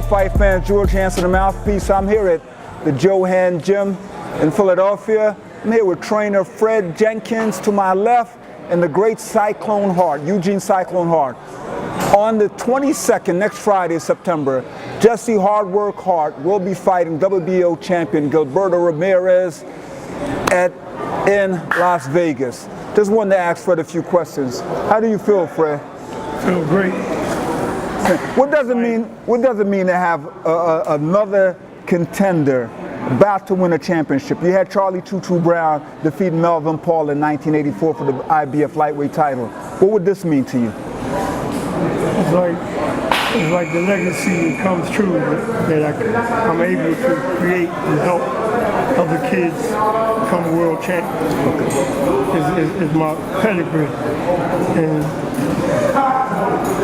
Fight fans, George Hansen, the Mouthpiece. I'm here at the Johan Gym in Philadelphia. I'm here with trainer Fred Jenkins to my left and the great Cyclone Hart, Eugene Cyclone Hart. On the 22nd, next Friday, September, Jesse Hardwork Hart will be fighting WBO champion Gilberto Ramirez in Las Vegas. Just wanted to ask Fred a few questions. How do you feel, Fred? Feel great. What does it mean to have another contender about to win a championship? You had Charlie Tutu Brown defeat Melvin Paul in 1984 for the IBF lightweight title. What would this mean to you? It's like the legacy that comes true that I'm able to create and help other kids become world champions. It's my pedigree. And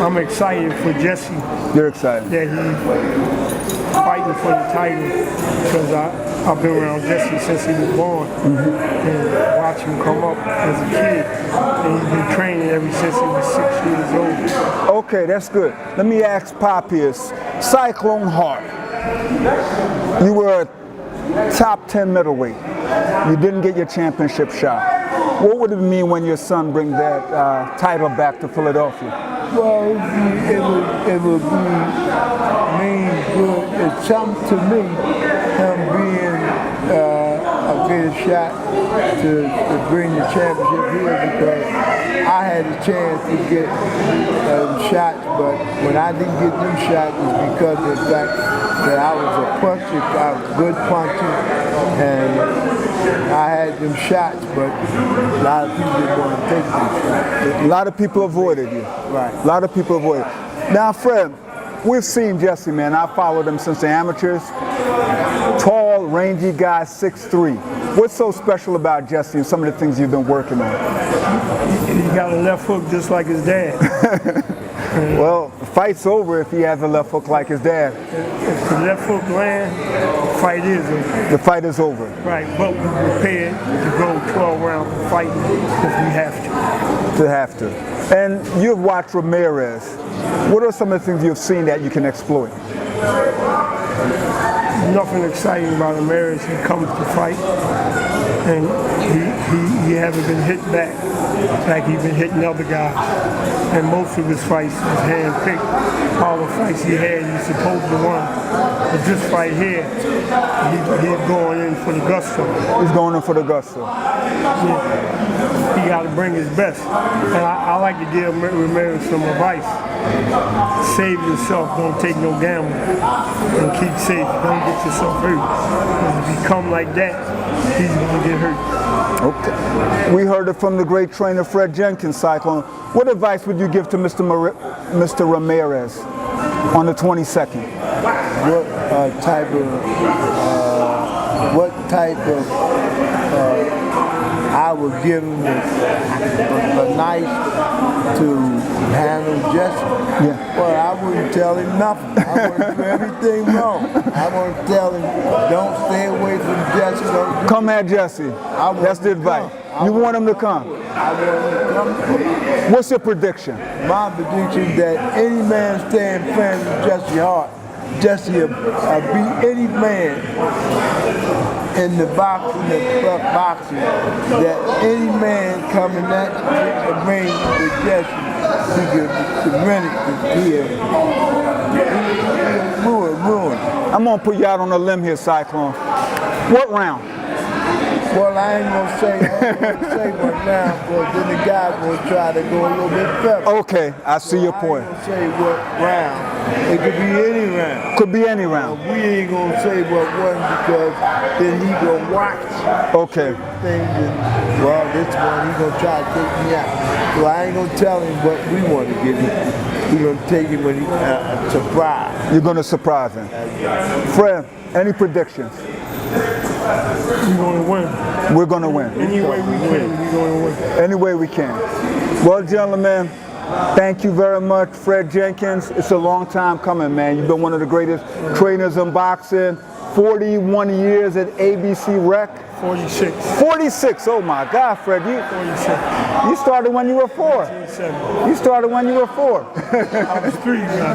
I'm excited for Jesse. You're excited? That he's fighting for the title because I've been around Jesse since he was born and watch him come up as a kid. And he's been training ever since he was 6 years old. Okay, that's good. Let me ask Papias, Cyclone Hart. You were a top 10 middleweight. You didn't get your championship shot. What would it mean when your son brings that title back to Philadelphia? Well, it would mean good. It's something to me, him being a good shot to bring the championship here because I had a chance to get shots, but when I didn't get them shots, it's because of the fact that I was a puncher, I was a good puncher, and I had them shots, but a lot of people didn't want to take them shots. A lot of people avoided you. Right. A lot of people avoided. Now, Fred, we've seen Jesse, man. I followed him since the amateurs. Tall, rangy guy, 6'3". What's so special about Jesse and some of the things you've been working on? He got a left hook just like his dad. Well, the fight's over if he has a left hook like his dad. If the left hook lands, the fight is over. The fight is over. Right, but we're prepared to go 12 rounds fighting if we have to. To have to. And you've watched Ramirez. What are some of the things you've seen that you can exploit? Nothing exciting about Ramirez. He comes to fight, and he hasn't been hit back like he's been hitting other guys. And most of his fights was hand-picked. All the fights he had, he's supposed to win. But this fight here, he's going in for the gusto. He's going in for the gusto. Yeah. He got to bring his best. And I like to give Ramirez some advice. Save yourself, don't take no gamble. And keep safe, don't get yourself hurt. Because if you come like that, he's going to get hurt. Okay. We heard it from the great trainer Fred Jenkins, Cyclone. What advice would you give to Mr. Ramirez on the 22nd? What type of I would give him a knife to handle Jesse. Yeah. But I wouldn't tell him nothing. I wouldn't do everything wrong. I wouldn't tell him, don't stay away from Jesse. Don't Come at Jesse. That's the advice. You want him to come. I want him to come. What's your prediction? My prediction is that any man staying friends with Jesse Hart, Jesse will beat any man in the boxing, that any man coming that ring with Jesse, he could win it, ruin. I'm going to put you out on a limb here, Cyclone. What round? Well, I ain't gonna say what now, but then the guy's gonna try to go a little bit better. Okay, I see your point. I ain't gonna say what round. It could be any round. Could be any round. We ain't gonna say what one because then he gonna watch Okay. things and, well, this one he gonna try to take me out. So I ain't gonna tell him what we want to give him. We gonna take him when he surprise. You're going to surprise him. Fred, any predictions? We're going to win. We're going to win. Any way we can, we're going to win. Any way we can. Well, gentlemen, thank you very much, Fred Jenkins. It's a long time coming, man. You've been one of the greatest trainers in boxing. 41 years at ABC Rec. 46. 46. Oh my God, Fred. 46. You started when you were 4. 47. You started when you were 4. I was 3 when I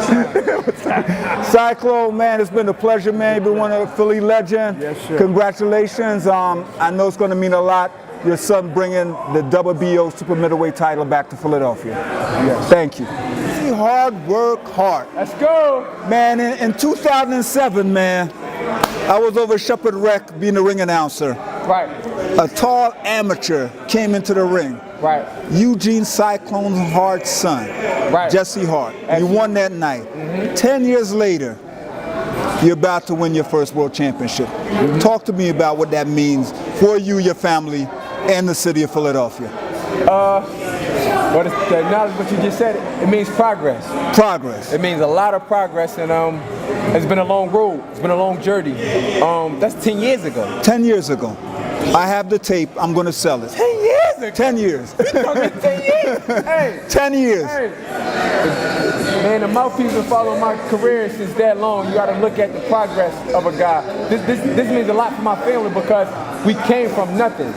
started. Cyclone, man, it's been a pleasure, man. You've been one of the Philly legend. Yes, sir. Congratulations. I know it's going to mean a lot. Your son bringing the WBO super middleweight title back to Philadelphia. Yes. Thank you. Hard work, Hart. Let's go. Man, in 2007, man, I was over at Shepherd Rec being the ring announcer. Right. A tall amateur came into the ring. Right. Eugene Cyclone Hart's son, Right. Jesse Hart. You won that night. 10 years later, you're about to win your first world championship. Talk to me about what that means for you, your family, and the city of Philadelphia. Well, to acknowledge what you just said, it means progress. Progress. It means a lot of progress, and it's been a long road. It's been a long journey. That's 10 years ago. 10 years ago. I have the tape. I'm going to sell it. 10 years ago? 10 years. We talking 10 years? Hey. 10 years. Hey. Man, the mouthpiece been following my career since that long. You got to look at the progress of a guy. This means a lot for my family because we came from nothing.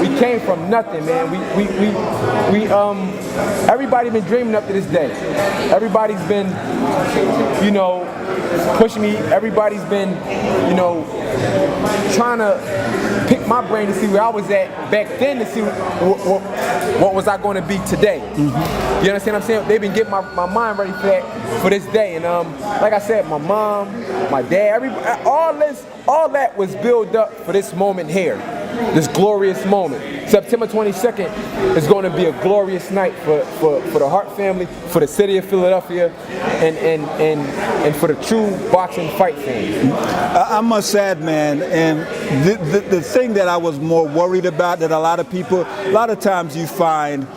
We came from nothing, man. We everybody been dreaming up to this day. Everybody's been, pushing me. Everybody's been, trying to pick my brain to see where I was at back then to see what was I going to be today. You understand what I'm saying? They've been getting my mind ready for this day. And like I said, my mom, my dad, all that was built up for this moment here, this glorious moment. September 22nd is going to be a glorious night for the Hart family, for the city of Philadelphia, and for the true boxing fight fans. I must add, man, and the thing that I was more worried about that a lot of times you find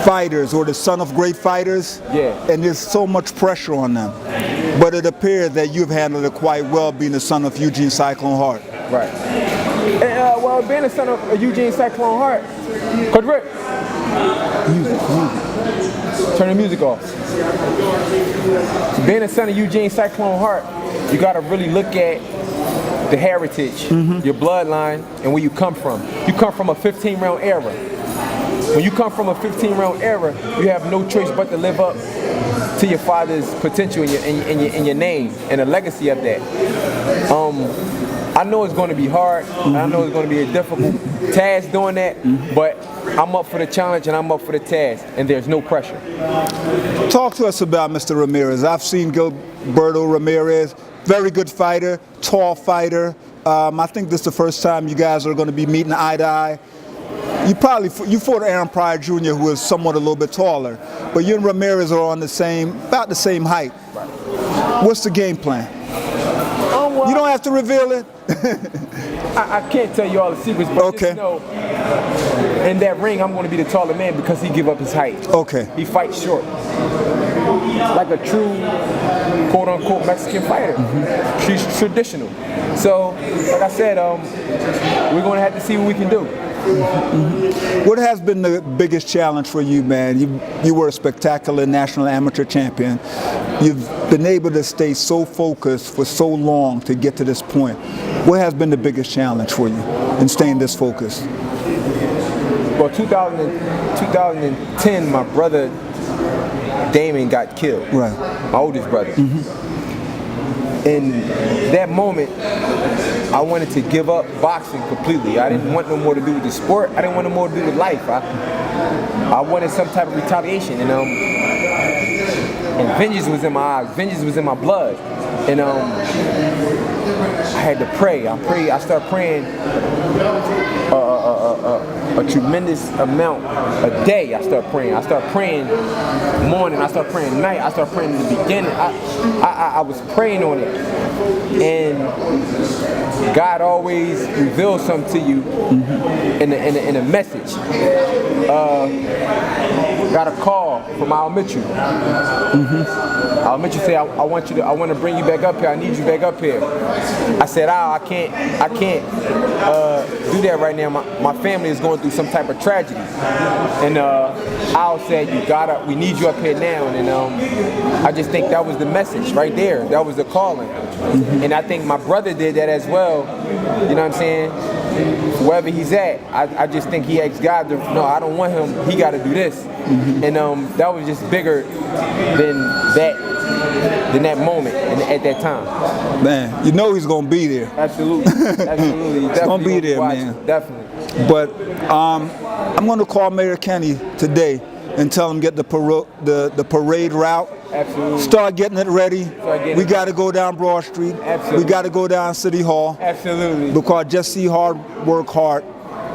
fighters or the son of great fighters, and there's so much pressure on them. But it appears that you've handled it quite well being the son of Eugene Cyclone Hart. Right. And, well, being the son of Eugene Cyclone Hart, Coach Rick, turn the music off. Being the son of Eugene Cyclone Hart, you got to really look at the heritage, your bloodline, and where you come from. You come from a 15-round era. When you come from a 15-round era, you have no choice but to live up to your father's potential in your name and the legacy of that. I know it's going to be hard. I know it's going to be a difficult task doing that, but I'm up for the challenge and I'm up for the task, and there's no pressure. Talk to us about Mr. Ramirez. I've seen Gilberto Ramirez, very good fighter, tall fighter. I think this is the first time you guys are going to be meeting eye to eye. You fought Aaron Pryor Jr., who is somewhat a little bit taller, but you and Ramirez are on about the same height. Right. What's the game plan? Well, you don't have to reveal it. I can't tell you all the secrets, but just know in that ring I'm going to be the taller man because he give up his height. Okay. He fights short. Like a true quote-unquote Mexican fighter. She's traditional. So, like I said, we're going to have to see what we can do. What has been the biggest challenge for you, man? You were a spectacular national amateur champion. You've been able to stay so focused for so long to get to this point. What has been the biggest challenge for you in staying this focused? Well, 2010, my brother Damon got killed. Right. My oldest brother. In that moment, I wanted to give up boxing completely. I didn't want no more to do with the sport. I didn't want no more to do with life. I wanted some type of retaliation, and vengeance was in my eyes. Vengeance was in my blood, and I had to pray. I started praying a tremendous amount a day. I started praying. I started praying morning. I started praying night. I started praying in the beginning. I was praying on it, and God always reveals something to you in a message. Got a call from Al Mitchell. Al Mitchell said, I want to bring you back up here. I need you back up here. I said, Al, I can't do that right now. My family is going through some type of tragedy. And Al said, we need you up here now. And I just think that was the message right there. That was the calling. And I think my brother did that as well. You know what I'm saying? Wherever he's at, I just think he asked God to, no, I don't want him, he got to do this. And that was just bigger than that moment and at that time. Man, you know he's going to be there. Absolutely. Absolutely. He's going to be there, man. Definitely. But I'm going to call Mayor Kenny today and tell him get the parade route. Absolutely. Start getting it ready. We got to go down Broad Street. Absolutely. We got to go down City Hall. Absolutely. Because Jesse Hart Work Hart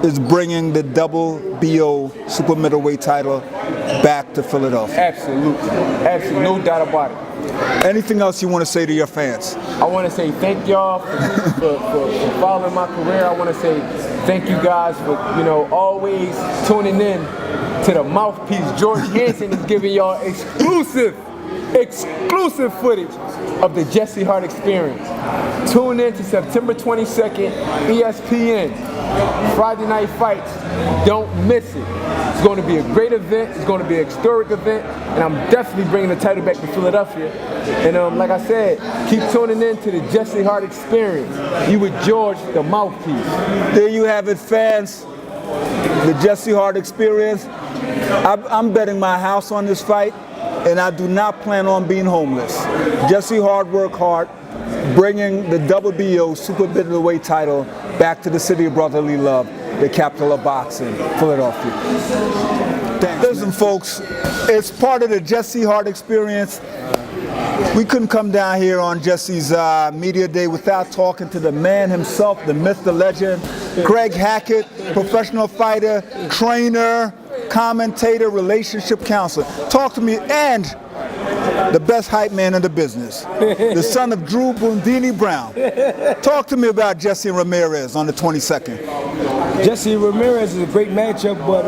is bringing the WBO super middleweight title back to Philadelphia. Absolutely. Absolutely. No doubt about it. Anything else you want to say to your fans? I want to say thank y'all for following my career. I want to say thank you guys for, always tuning in to the mouthpiece. George Hansen is giving y'all exclusive footage of the Jesse Hart Experience. Tune in to September 22nd, ESPN, Friday Night Fights. Don't miss it. It's going to be a great event. It's going to be an historic event, and I'm definitely bringing the title back to Philadelphia. And like I said, keep tuning in to the Jesse Hart Experience. You with George, the mouthpiece. There you have it, fans. The Jesse Hart Experience. I'm betting my house on this fight, and I do not plan on being homeless. Jesse Hart Work Hart, bringing the WBO super middleweight title back to the city of brotherly love, the capital of boxing, Philadelphia. Thanks. Listen, folks, it's part of the Jesse Hart Experience. We couldn't come down here on Jesse's media day without talking to the man himself, the myth, the legend, Greg Hackett, professional fighter, trainer, commentator, relationship counselor. Talk to me, and the best hype man in the business, the son of Drew Bundini Brown. Talk to me about Jesse Ramirez on the 22nd. Jesse Ramirez is a great matchup, but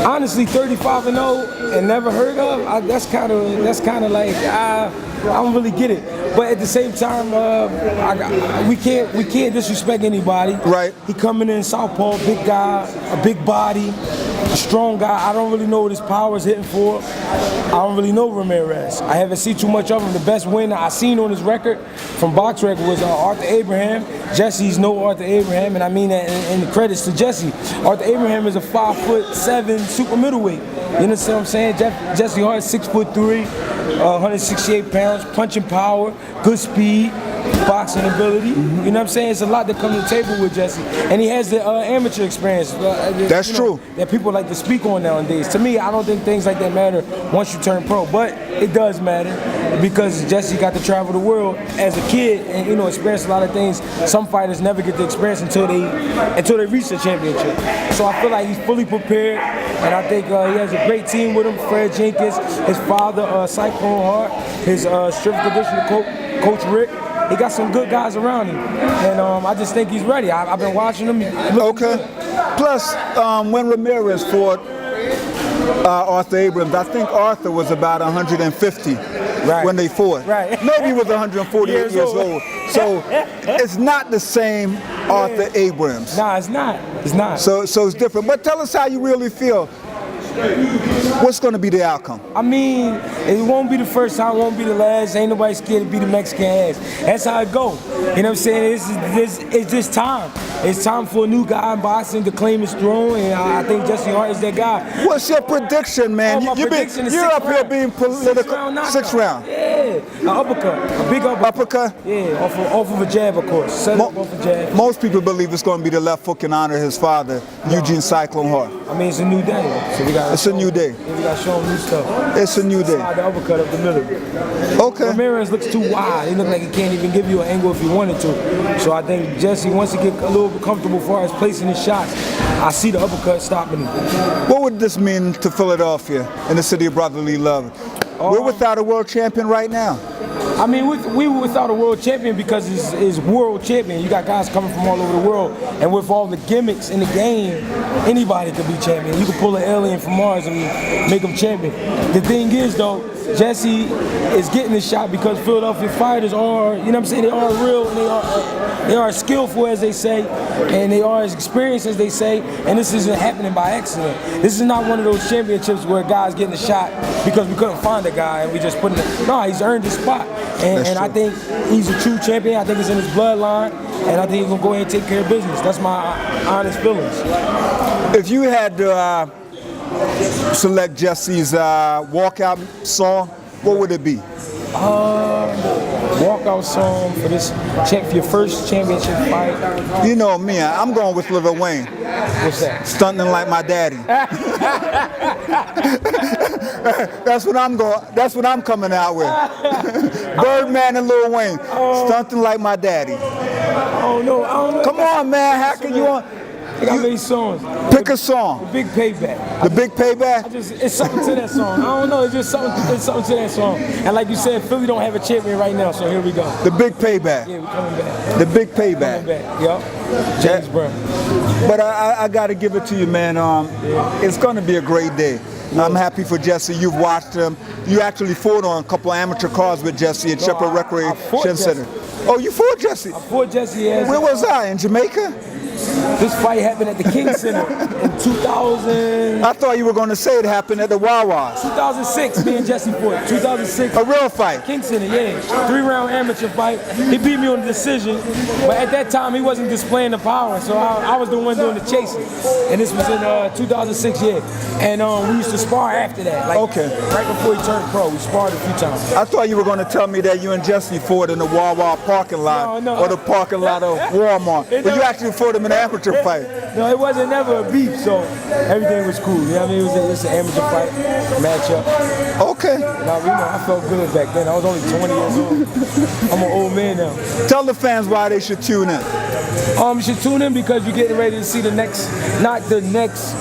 honestly, 35-0 and never heard of. That's kind of like I don't really get it. But at the same time, we can't disrespect anybody. Right. He coming in southpaw, big guy, a big body, a strong guy. I don't really know what his power is hitting for. I don't really know Ramirez. I haven't seen too much of him. The best win I seen on his record from BoxRec was Arthur Abraham. Jesse's no Arthur Abraham, and I mean that in the credits to Jesse. Arthur Abraham is a 5'7" super middleweight. You understand what I'm saying? Jesse Hart, 6'3", 168 pounds, punching power, good speed, boxing ability. You know what I'm saying? It's a lot that comes to the table with Jesse. And he has the amateur experience. That's true. That people like to speak on nowadays. To me, I don't think things like that matter once you turn pro. But it does matter because Jesse got to travel the world as a kid and, experience a lot of things some fighters never get to experience until they reach the championship. So I feel like he's fully prepared, and I think he has a great team with him. Fred Jenkins, his father, Cyclone Hart, his strength conditioning coach Rick. He got some good guys around him, and I just think he's ready. I've been watching him. Okay. Plus, when Ramirez fought, Arthur Abrams. I think Arthur was about 150 when they fought. Right. Maybe he was 148 years old. So it's not the same Arthur Abrams. Nah, it's not. It's not. So it's different. But tell us how you really feel. What's going to be the outcome? I mean, it won't be the first time, it won't be the last. Ain't nobody scared to be the Mexican ass. That's how it go. You know what I'm saying? It's just time. It's time for a new guy in boxing to claim his throne, and I think Jesse Hart is that guy. What's your prediction, man? My prediction is you're up round. here being political. Sixth round. Yeah, an uppercut, a big uppercut. Uppercut? Yeah, off of a jab, of course. Set up off a jab. Most people believe it's going to be the left hook in honor of his father, Eugene Cyclone Hart. I mean, it's a new day, so we got. It's a new day. We got to show him new stuff. It's a new day. Slide the uppercut up the middle. Okay. Ramirez looks too wide. He looks like he can't even give you an angle if he wanted to. So I think Jesse, once he get a little bit comfortable as far as placing his shots, I see the uppercut stopping him. What would this mean to Philadelphia and the city of brotherly love? We're without a world champion right now. I mean, we were without a world champion because it's world champion. You got guys coming from all over the world, and with all the gimmicks in the game, anybody could be champion. You could pull an alien from Mars and make him champion. The thing is, though, Jesse is getting this shot because Philadelphia fighters are, you know what I'm saying, they are real, and they are skillful, as they say, and they are as experienced as they say, and this isn't happening by accident. This is not one of those championships where guys getting a shot because we couldn't find a guy and we just put it. No, he's earned his spot, and I think he's a true champion. I think it's in his bloodline, and I think he's gonna go ahead and take care of business. That's my honest feelings. If you had to select Jesse's walkout song, what would it be? Walkout song for this for your first championship fight. You know me, I'm going with Lil Wayne. What's that? Stunting like my daddy. That's what I'm going. That's what I'm coming out with. Birdman and Lil Wayne. Stunting like my daddy. Oh no, I don't know. Come on, man. How can you want? I got many songs. Pick a song. The Big Payback. The Big Payback? It's something to that song. I don't know, it's something to that song. And like you said, Philly don't have a champion right now, so here we go. The Big Payback. Yeah, we're coming back. The Big Payback. Coming back, yup. James Brown. But I got to give it to you, man. It's going to be a great day. I'm happy for Jesse. You've watched him. You actually fought on a couple amateur cards with Jesse at Shepherd Recreation Center. Oh, you fought Jesse? I fought Jesse. Yes. Where was I? In Jamaica? This fight happened at the King Center in 2000. I thought you were going to say it happened at the Wawas. 2006, me and Jesse fought. 2006. A real fight? King Center, yeah. 3-round amateur fight. He beat me on the decision, but at that time he wasn't displaying the power, so I was the one doing the chasing. And this was in 2006, yeah. And we used to spar after that. Like, okay. Right before he turned pro, we sparred a few times. I thought you were going to tell me that you and Jesse fought in the Wawa parking lot or the parking lot of Walmart. But you actually fought him in an amateur fight. No, it wasn't never a beef, so everything was cool. You know what I mean? It was an amateur fight, matchup. Okay. Now, you know, I felt good back then. I was only 20 years old. I'm an old man now. Tell the fans why they should tune in. You should tune in because you're getting ready to see the next, not the next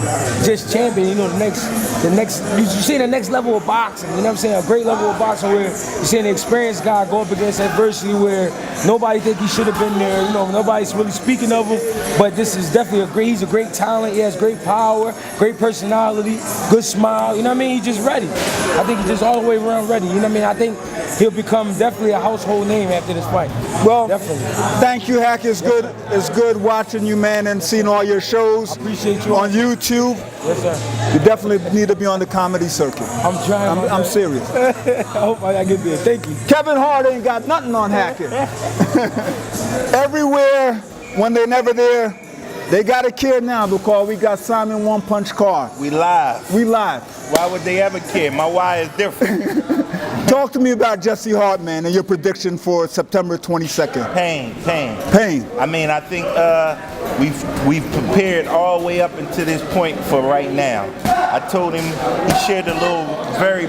just champion, you know, the next, you see the next level of boxing, you know what I'm saying? A great level of boxing where you're seeing an experienced guy go up against adversity where nobody think he should have been there, you know, nobody's really speaking of him, but this is definitely he's a great talent, he has great power, great personality, good smile, you know what I mean? He's just ready. I think he's just all the way around ready, you know what I mean? I think he'll become definitely a household name after this fight. Well, definitely. Thank you, Hack. It's good watching you, man, and seeing all your shows. I appreciate you on YouTube. Yes, sir. You definitely need to be on the comedy circuit. I'm trying. I'm serious. I hope I get there. Thank you. Kevin Hart ain't got nothing on hacking. Everywhere, when they're never there, they got a kid now because we got Simon One Punch Card. We live. We live. Why would they ever care? My why is different. Talk to me about Jesse Hart, man, and your prediction for September 22nd. Pain. I mean, I think we've prepared all the way up until this point for right now. I told him, he shared a little very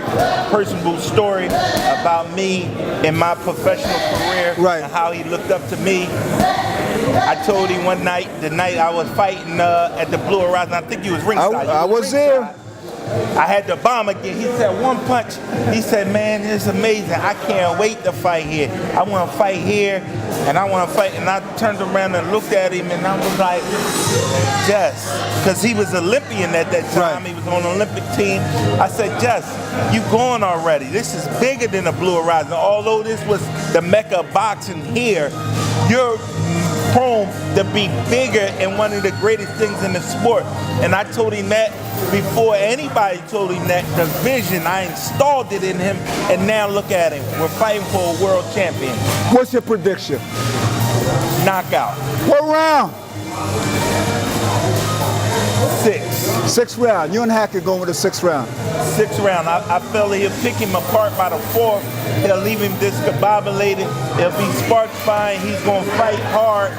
personable story about me and my professional career, right, and how he looked up to me. I told him one night, the night I was fighting at the Blue Horizon, I think he was ringside. I was there. I had to bomb again. He said, one punch. He said, man, it's amazing. I can't wait to fight here. I want to fight here, and I want to fight. And I turned around and looked at him, and I was like, Jess, because he was Olympian at that time. Right. He was on the Olympic team. I said, Jess, you going already. This is bigger than the Blue Horizon. Although this was the mecca of boxing here, you're prone to be bigger and one of the greatest things in the sport. And I told him that before anybody told him that. The vision, I installed it in him, and now look at him. We're fighting for a world champion. What's your prediction? Knockout. What round? 6. 6th round. You and Hackett going with the 6th round. 6th round. I feel he'll pick him apart by the 4th. He'll leave him discombobulated. It'll be spark sparring. He's going to fight hard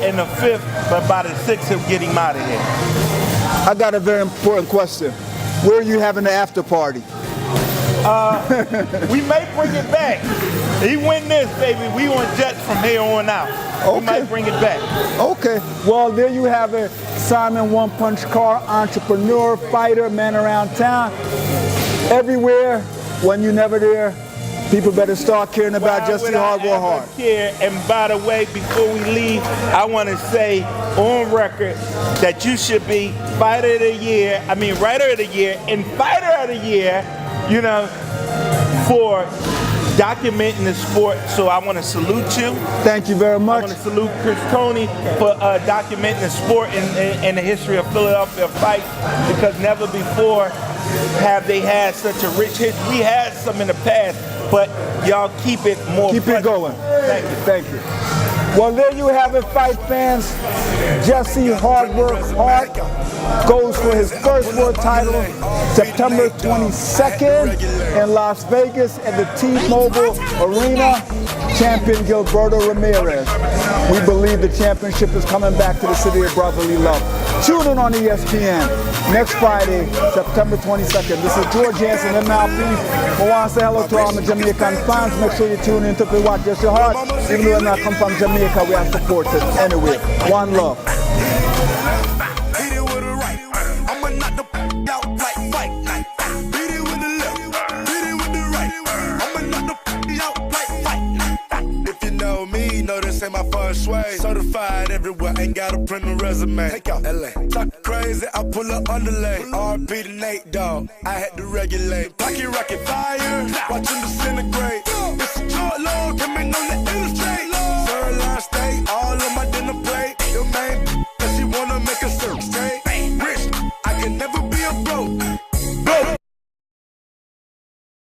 in the 5th, but by the 6th, he'll get him out of here. I got a very important question. Where are you having the after party? We may bring it back. He win this, baby. We on Jets from here on out. Okay. We might bring it back. Okay. Well, there you have it. Simon One Punch Carr, entrepreneur, fighter, man around town. Everywhere, when you're never there, people better start caring about Jesse Hart. And by the way, before we leave, I want to say on record that you should be Fighter of the Year, Writer of the Year, and Fighter of the Year, for documenting the sport. So I want to salute you. Thank you very much. I want to salute Chris Coney for documenting the sport in the history of Philadelphia fights, because never before have they had such a rich history. We had some in the past, but y'all keep it more. Keep it going. Thank you. Thank you. Well, there you have it, fight fans. Jesse Hart goes for his first world title September 22nd in Las Vegas at the T-Mobile Arena. Champion Gilberto Ramirez. We believe the championship is coming back to the city of brotherly love. Tune in on ESPN next Friday, September 22nd. This is George Hansen, MLP. I want to say hello to all my Jamaican fans. Make sure you tune in to watch Jesse Hart. Even though I come from Jamaica, we have supported anyway. One love. My first way, certified everywhere, ain't got a print a resume. Take out LA, talk crazy, I pull up underlay. RP to Nate Dogg, I had to regulate. Pocket rocket fire, watch him disintegrate. It's a short load, coming on the